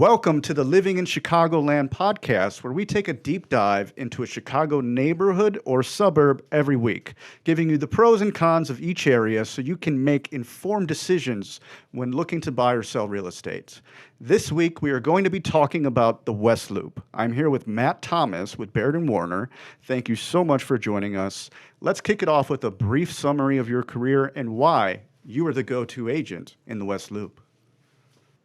Welcome to the Living in Chicagoland podcast, where we take a deep dive into a Chicago neighborhood or suburb every week, giving you the pros and cons of each area so you can make informed decisions when looking to buy or sell real estate. This week, we are going to be talking about the West Loop. I'm here with Matt Thomas with Baird and Warner. Thank you so much for joining us. Let's kick it off with a brief summary of your career and why you are the go-to agent in the West Loop.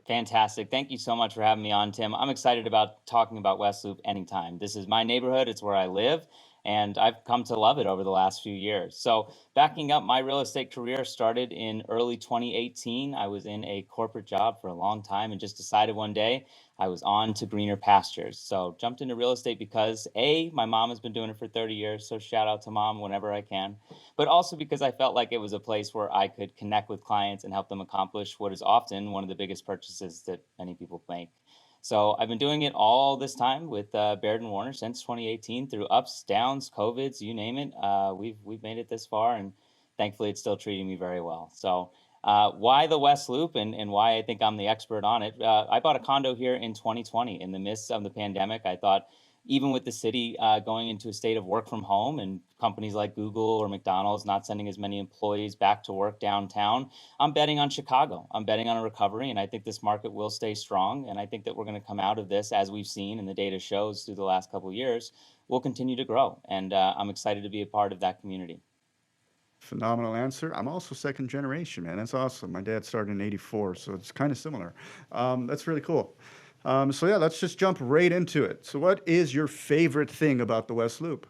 Fantastic. Thank you so much for having me on, Tim. I'm excited about talking about West Loop anytime. This is my neighborhood. It's where I live, and I've come to love it over the last few years. So backing up, my real estate career started in early 2018. I was in a corporate job for a long time and just decided one day I was on to greener pastures. So jumped into real estate because my mom has been doing it for 30 years. So shout out to mom whenever I can, but also because I felt like it was a place where I could connect with clients and help them accomplish what is often one of the biggest purchases that many people make. So I've been doing it all this time with Baird and Warner since 2018, through ups, downs, COVIDs, you name it. We've made it this far, and thankfully it's still treating me very well. So why the West Loop and why I think I'm the expert on it? I bought a condo here in 2020 in the midst of the pandemic. I thought, even with the city going into a state of work from home and companies like Google or McDonald's not sending as many employees back to work downtown, I'm betting on Chicago. I'm betting on a recovery, and I think this market will stay strong. And I think that we're going to come out of this, as we've seen and the data shows through the last couple of years, will continue to grow. And I'm excited to be a part of that community. Phenomenal answer. I'm also second generation, man. That's awesome. My dad started in '84, so it's kind of similar. That's really cool. So yeah, let's just jump right into it. So what is your favorite thing about the West Loop?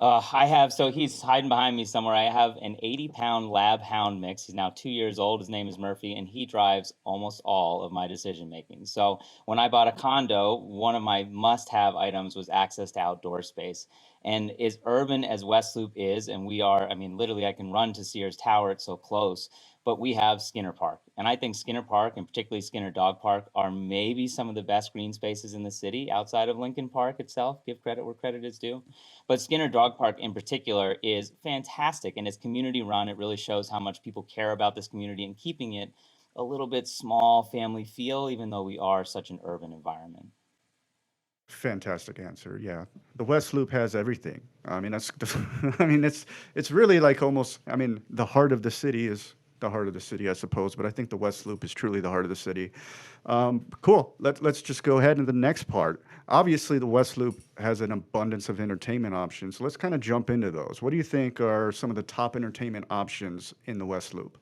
So he's hiding behind me somewhere. I have an 80-pound lab hound mix. He's now 2 years old. His name is Murphy, and he drives almost all of my decision making. So when I bought a condo, one of my must-have items was access to outdoor space. And as urban as West Loop is, and we are, I mean, literally, I can run to Sears Tower. It's so close. But we have Skinner Park. And I think Skinner Park, and particularly Skinner Dog Park, are maybe some of the best green spaces in the city outside of Lincoln Park itself. Give credit where credit is due. But Skinner Dog Park in particular is fantastic, and it's community run. It really shows how much people care about this community and keeping it a little bit small family feel, even though we are such an urban environment. Fantastic answer. Yeah, the West Loop has everything. I mean, that's, I mean, it's really like almost. I mean, the heart of the city is the heart of the city, I suppose. But I think the West Loop is truly the heart of the city. Cool. Let's just go ahead to the next part. Obviously, the West Loop has an abundance of entertainment options. So let's kind of jump into those. What do you think are some of the top entertainment options in the West Loop?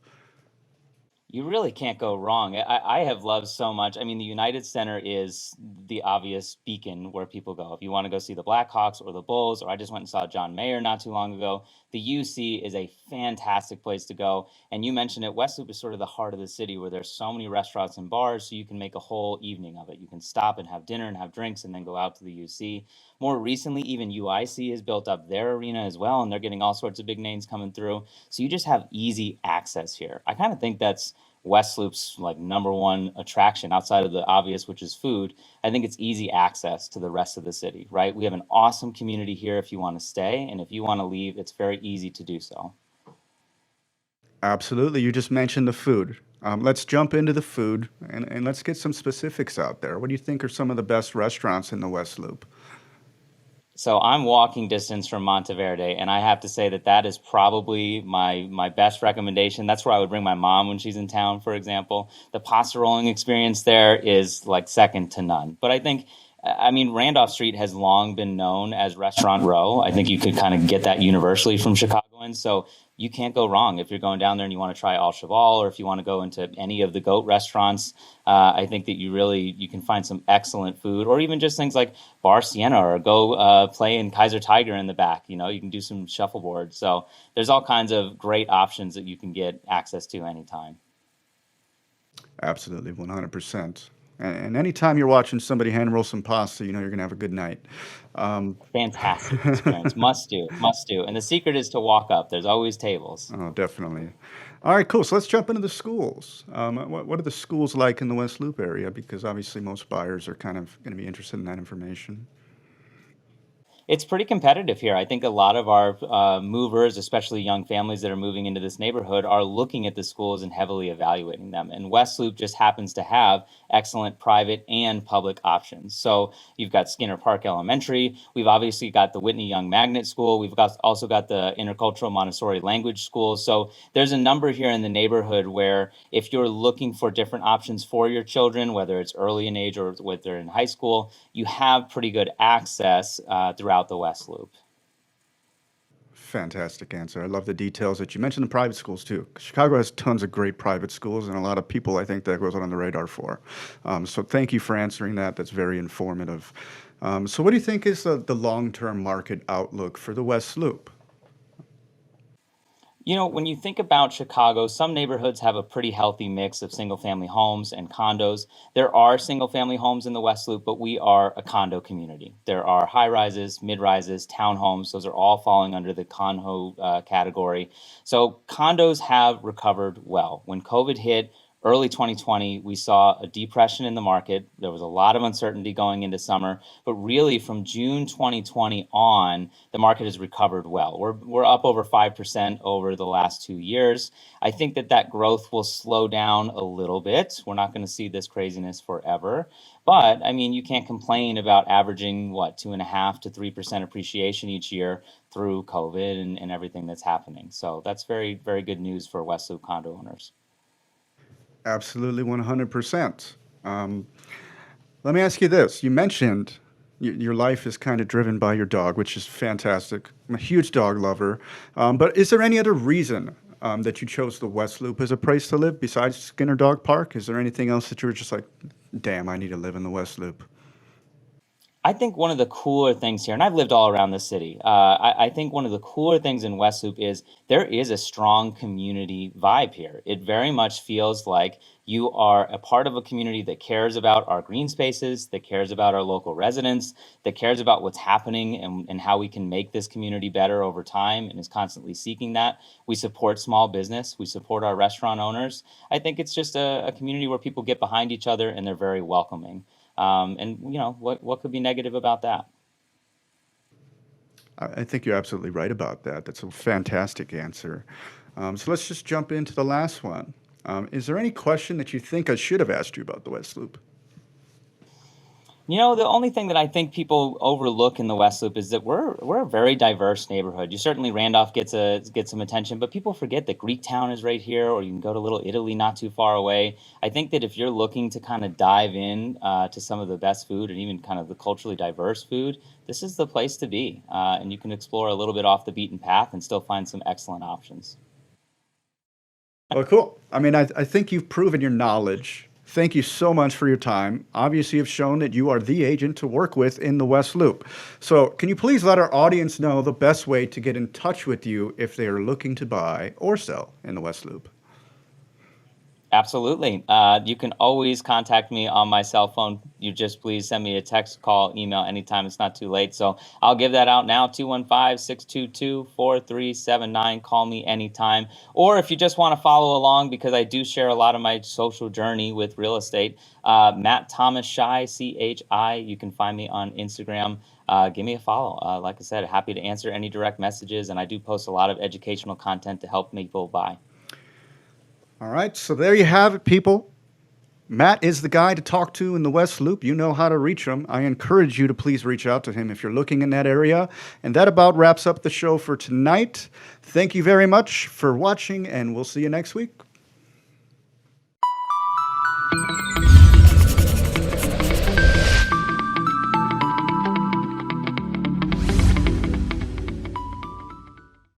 You really can't go wrong. I have loved so much. I mean, the United Center is the obvious beacon where people go. If you want to go see the Blackhawks or the Bulls, or I just went and saw John Mayer not too long ago, the UC is a fantastic place to go. And you mentioned it, West Loop is sort of the heart of the city where there's so many restaurants and bars, so you can make a whole evening of it. You can stop and have dinner and have drinks and then go out to the UC. More recently, even UIC has built up their arena as well, and they're getting all sorts of big names coming through. So you just have easy access here. I kind of think that's West Loop's like number one attraction outside of the obvious, which is food. I think it's easy access to the rest of the city, right? We have an awesome community here if you want to stay, and if you want to leave, it's very easy to do so. Absolutely. You just mentioned the food. Let's jump into the food and let's get some specifics out there. What do you think are some of the best restaurants in the West Loop? So I'm walking distance from Monteverde, and I have to say that that is probably my best recommendation. That's where I would bring my mom when she's in town, for example. The pasta rolling experience there is like second to none. But I mean, Randolph Street has long been known as Restaurant Row. I think you could kind of get that universally from Chicagoans. So you can't go wrong if you're going down there and you want to try Al Cheval, or if you want to go into any of the goat restaurants. I think that you can find some excellent food, or even just things like Bar Sienna, or go play in Kaiser Tiger in the back. You know, you can do some shuffleboard. So there's all kinds of great options that you can get access to anytime. Absolutely, 100%. And anytime you're watching somebody hand roll some pasta, you know you're going to have a good night. Fantastic experience. Must do, must do. And the secret is to walk up. There's always tables. Oh, definitely. All right, cool. So let's jump into the schools. What are the schools like in the West Loop area? Because obviously most buyers are kind of going to be interested in that information. It's pretty competitive here. I think a lot of our movers, especially young families that are moving into this neighborhood, are looking at the schools and heavily evaluating them. And West Loop just happens to have excellent private and public options. So you've got Skinner Park Elementary. We've obviously got the Whitney Young Magnet School. We've got also got the Intercultural Montessori Language School. So there's a number here in the neighborhood where if you're looking for different options for your children, whether it's early in age or whether they're in high school, you have pretty good access throughout the West Loop. Fantastic answer. I love the details that you mentioned the private schools too. Chicago has tons of great private schools, and a lot of people I think that goes on the radar for. So thank you for answering that. That's very informative. So what do you think is the long-term market outlook for the West Loop? You know, when you think about Chicago, some neighborhoods have a pretty healthy mix of single family homes and condos. There are single family homes in the West Loop, but we are a condo community. There are high rises, mid rises, townhomes. Those are all falling under the condo category. So condos have recovered well. When COVID hit, early 2020, we saw a depression in the market. There was a lot of uncertainty going into summer, but really from June 2020 on, the market has recovered well. We're up over 5% over the last 2 years. I think that that growth will slow down a little bit. We're not going to see this craziness forever. But I mean, you can't complain about averaging what, 2.5 to 3% appreciation each year through COVID and everything that's happening. So that's very, very good news for West Loop condo owners. Absolutely 100%. Um, Let me ask you this. You mentioned your life is kind of driven by your dog, which is fantastic. I'm a huge dog lover. But is there any other reason that you chose the West Loop as a place to live besides Skinner Dog Park? Is there anything else that you were just like, damn, I need to live in the West Loop? I think one of the cooler things here, and I've lived all around the city. I think one of the cooler things in West Loop is there is a strong community vibe here. It very much feels like you are a part of a community that cares about our green spaces, that cares about our local residents, that cares about what's happening and how we can make this community better over time and is constantly seeking that. We support small business, we support our restaurant owners. I think it's just a community where people get behind each other and they're very welcoming. And you know what could be negative about that? I think you're absolutely right about that. That's a fantastic answer. So let's just jump into the last one. Is there any question that you think I should have asked you about the West Loop? You know, the only thing that I think people overlook in the West Loop is that we're a very diverse neighborhood. You certainly Randolph gets some attention, but people forget that Greektown is right here, or you can go to Little Italy not too far away. I think that if you're looking to kind of dive in to some of the best food and even kind of the culturally diverse food, this is the place to be, and you can explore a little bit off the beaten path and still find some excellent options. Well, cool. I mean, I think you've proven your knowledge. Thank you so much for your time. Obviously, you've shown that you are the agent to work with in the West Loop. So, can you please let our audience know the best way to get in touch with you if they are looking to buy or sell in the West Loop? Absolutely. You can always contact me on my cell phone. You just please send me a text, call, email anytime. It's not too late. So I'll give that out now, 215-622-4379. Call me anytime. Or if you just want to follow along, because I do share a lot of my social journey with real estate, Matt Thomas Chi, CHI. You can find me on Instagram. Give me a follow. Like I said, happy to answer any direct messages. And I do post a lot of educational content to help people buy. All right, so there you have it, people. Matt is the guy to talk to in the West Loop. You know how to reach him. I encourage you to please reach out to him if you're looking in that area. And that about wraps up the show for tonight. Thank you very much for watching, and we'll see you next week.